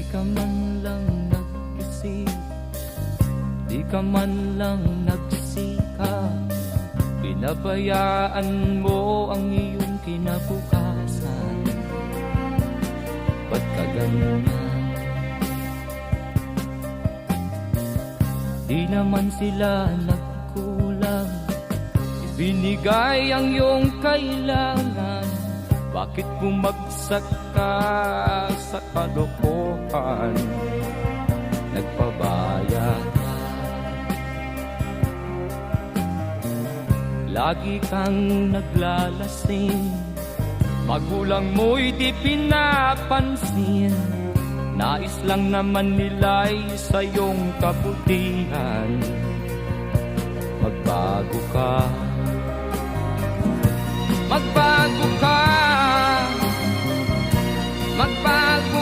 ka man lang nag-isip, di ka man lang nagsikap, pinabayaan mo ang iyong kinabukasan. Ba't ka ganyan? Di naman sila nagkulang, ibinigay ang iyong kailangan. Bakit bumagsak ka sa kalokohan? Nagpabaya ka, lagi kang naglalasing, magulang mo'y di pinapansin. Nais lang naman nila'y sa iyong kabutihan. Magbago ka, magbago ka, magbago